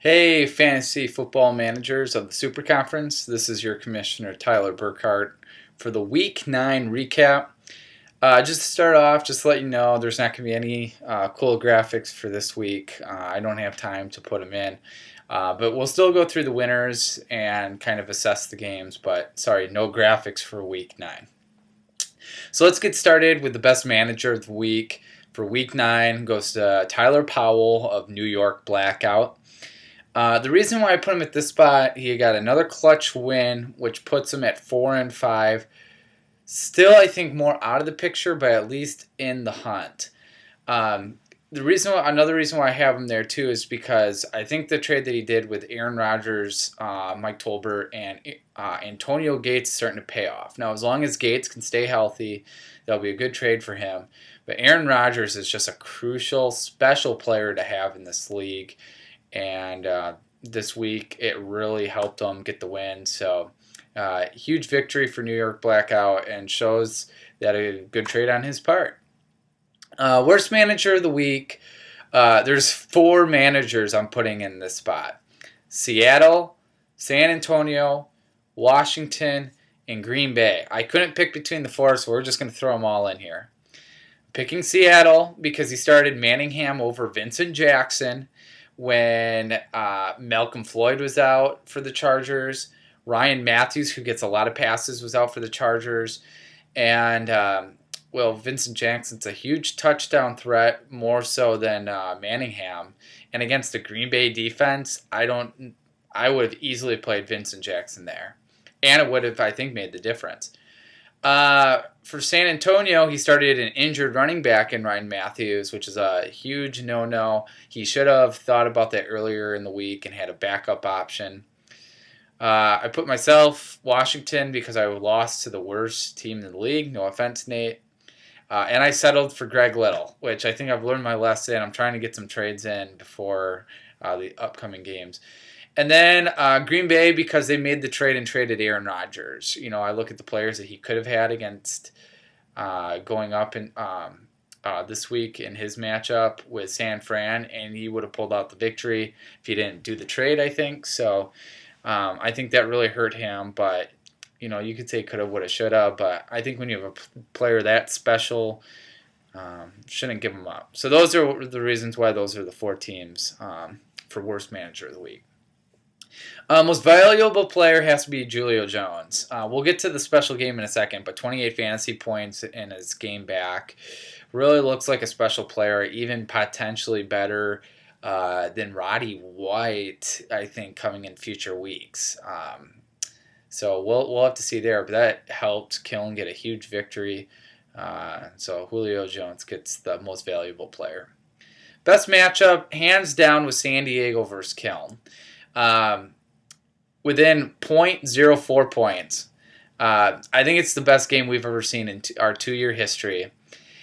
Hey, fantasy football managers of the Super Conference. This is your commissioner, Tyler Burkhart, for the Week 9 recap. Just to start off, just to let you know, there's not going to be any cool graphics for this week. I don't have time to put them in. But we'll still go through the winners and kind of assess the games. But sorry, no graphics for Week 9. So let's get started with the best manager of the week. For Week 9 goes to Tyler Powell of New York Blackout. The reason why I put him at this spot, he got another clutch win, which puts him at 4-5. Still, I think more out of the picture, but at least in the hunt. Another reason why I have him there too is because I think the trade that he did with Aaron Rodgers, Mike Tolbert, and Antonio Gates is starting to pay off. Now, as long as Gates can stay healthy, that'll be a good trade for him. But Aaron Rodgers is just a crucial, special player to have in this league. And this week, it really helped them get the win. So, huge victory for New York Blackout and shows that a good trade on his part. Worst manager of the week. There's 4 managers I'm putting in this spot. Seattle, San Antonio, Washington, and Green Bay. I couldn't pick between the 4, so we're just going to throw them all in here. Picking Seattle because he started Manningham over Vincent Jackson when Malcolm Floyd was out for the Chargers. Ryan Matthews, who gets a lot of passes, was out for the Chargers. And, Vincent Jackson's a huge touchdown threat, more so than Manningham. And against the Green Bay defense, I would have easily played Vincent Jackson there. And it would have, I think, made the difference. For San Antonio, he started an injured running back in Ryan Matthews, which is a huge no-no. He should have thought about that earlier in the week and had a backup option. I put myself Washington because I lost to the worst team in the league. No offense, Nate. And I settled for Greg Little, which I think I've learned my lesson. I'm trying to get some trades in before the upcoming games. And then Green Bay because they made the trade and traded Aaron Rodgers. You know, I look at the players that he could have had against going up in this week in his matchup with San Fran, and he would have pulled out the victory if he didn't do the trade, I think. So I think that really hurt him, but you know, you could say coulda, woulda, shoulda, but I think when you have a player that special, shouldn't give him up. So those are the reasons why those are the 4 teams for worst manager of the week. Most valuable player has to be Julio Jones. We'll get to the special game in a second, but 28 fantasy points in his game back really looks like a special player, even potentially better than Roddy White, I think, coming in future weeks. So we'll have to see there, but that helped Kiln get a huge victory. So Julio Jones gets the most valuable player. Best matchup, hands down, was San Diego versus Kiln. Within 0.04 points. I think it's the best game we've ever seen in our 2-year history.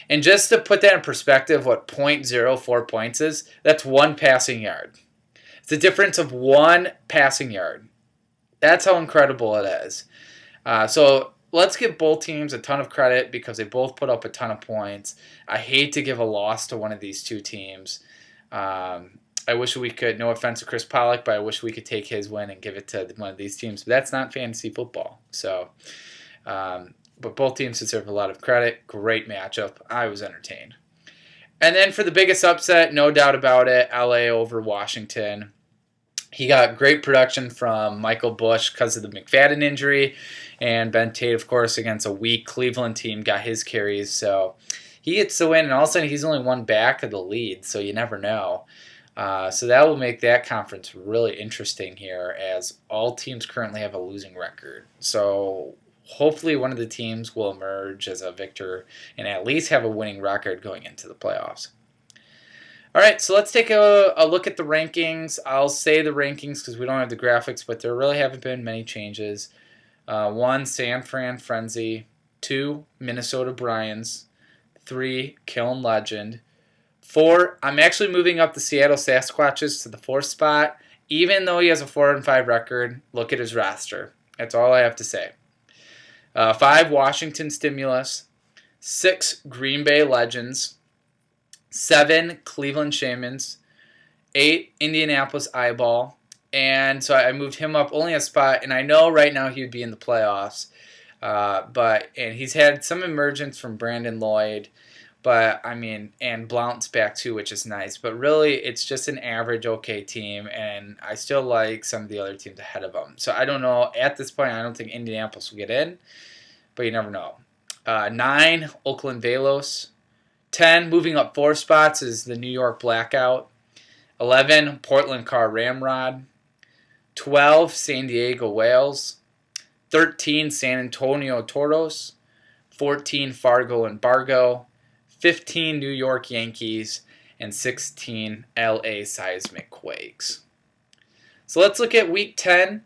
And just to put that in perspective, what 0.04 points is, that's 1 passing yard. It's the difference of 1 passing yard. That's how incredible it is. So let's give both teams a ton of credit because they both put up a ton of points. I hate to give a loss to one of these 2 teams. I wish we could, no offense to Chris Pollock, but I wish we could take his win and give it to one of these teams. But that's not fantasy football. So, but both teams deserve a lot of credit. Great matchup. I was entertained. And then for the biggest upset, no doubt about it, LA over Washington. He got great production from Michael Bush because of the McFadden injury. And Ben Tate, of course, against a weak Cleveland team, got his carries. So he gets the win, and all of a sudden he's only 1 back of the lead, so you never know. So that will make that conference really interesting here as all teams currently have a losing record. So hopefully one of the teams will emerge as a victor and at least have a winning record going into the playoffs. All right, so let's take a look at the rankings. I'll say the rankings because we don't have the graphics, but there really haven't been many changes. 1, San Fran Frenzy. 2, Minnesota Bryans. 3, Kiln Legend. 4, I'm actually moving up the Seattle Sasquatches to the 4th spot. Even though he has a 4-5 record, look at his roster. That's all I have to say. 5, Washington Stimulus. 6, Green Bay Legends. 7, Cleveland Shamans. 8, Indianapolis Eyeball. And so I moved him up only a spot, and I know right now he would be in the playoffs. And he's had some emergence from Brandon Lloyd, but I mean, and Blount's back too, which is nice. But really, it's just an average, okay team, and I still like some of the other teams ahead of them. So I don't know. At this point, I don't think Indianapolis will get in, but you never know. 9, Oakland Velos. 10, moving up 4 spots, is the New York Blackout. 11, Portland Car Ramrod. 12, San Diego Whales. 13, San Antonio Toros. 14, Fargo and Bargo. 15, New York Yankees. And 16, LA Seismic Quakes. So let's look at Week 10.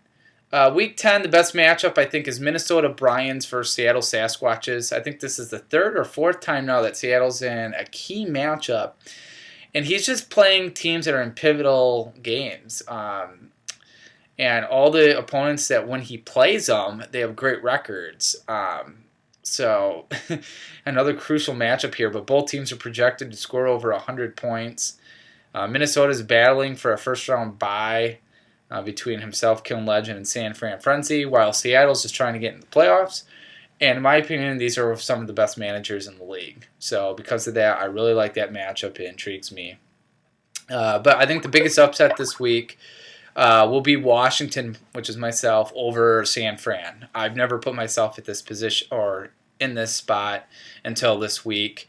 Week 10, the best matchup, I think, is Minnesota Bryans versus Seattle Sasquatches. I think this is the 3rd or 4th time now that Seattle's in a key matchup. And he's just playing teams that are in pivotal games. And all the opponents that when he plays them, they have great records. So another crucial matchup here, but both teams are projected to score over 100 points. Minnesota's battling for a first-round bye between himself, Kiln Legend, and San Fran Frenzy, while Seattle's just trying to get in the playoffs. And in my opinion, these are some of the best managers in the league. So because of that, I really like that matchup. It intrigues me. But I think the biggest upset this week will be Washington, which is myself, over San Fran. I've never put myself at this position or in this spot until this week.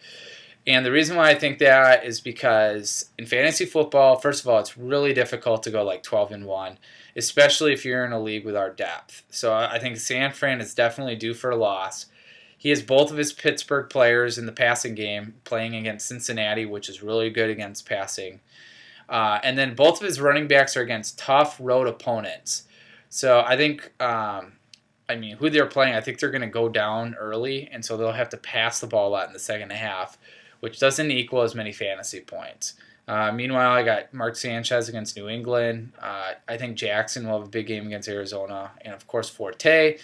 And the reason why I think that is because in fantasy football, first of all, it's really difficult to go like 12-1, especially if you're in a league with our depth. So I think San Fran is definitely due for a loss. He has both of his Pittsburgh players in the passing game playing against Cincinnati, which is really good against passing. And then both of his running backs are against tough road opponents. So I think, who they're playing, I think they're going to go down early, and so they'll have to pass the ball a lot in the second half, which doesn't equal as many fantasy points. Meanwhile, I got Mark Sanchez against New England. I think Jackson will have a big game against Arizona, and of course Forte.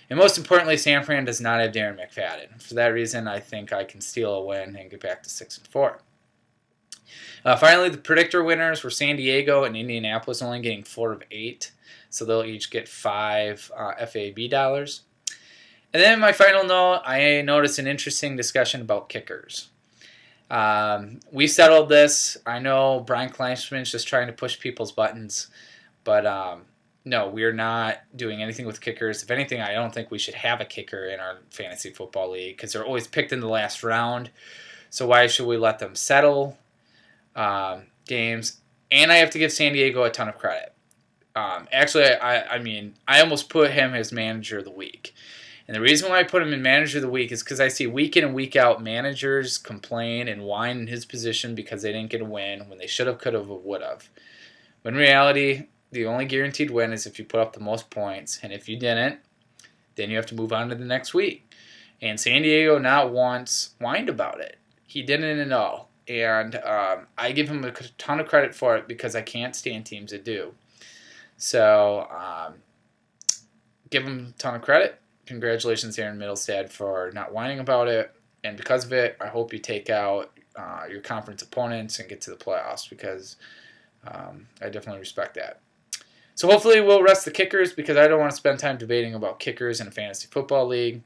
And most importantly, San Fran does not have Darren McFadden. For that reason, I think I can steal a win and get back to 6-4. Finally, the predictor winners were San Diego and Indianapolis, only getting 4 of 8. So they'll each get 5 FAB dollars. And then my final note, I noticed an interesting discussion about kickers. We settled this. I know Brian Kleinschmidt's just trying to push people's buttons, but no, we're not doing anything with kickers. If anything, I don't think we should have a kicker in our fantasy football league because they're always picked in the last round. So why should we let them settle games? And I have to give San Diego a ton of credit. Actually, I almost put him as manager of the week. And the reason why I put him in manager of the week is because I see week in and week out managers complain and whine in his position because they didn't get a win when they should have, could have, or would have. But in reality, the only guaranteed win is if you put up the most points. And if you didn't, then you have to move on to the next week. And San Diego not once whined about it. He didn't at all. And I give him a ton of credit for it because I can't stand teams that do. So give him a ton of credit. Congratulations, Aaron Middlestad, for not whining about it. And because of it, I hope you take out your conference opponents and get to the playoffs because I definitely respect that. So hopefully we'll rest the kickers because I don't want to spend time debating about kickers in a fantasy football league.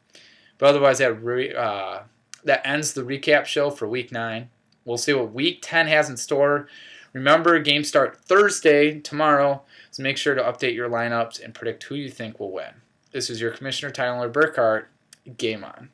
But otherwise, that ends the recap show for Week 9. We'll see what Week 10 has in store. Remember, games start Thursday, tomorrow, so make sure to update your lineups and predict who you think will win. This is your Commissioner Tyler Burkhart. Game on.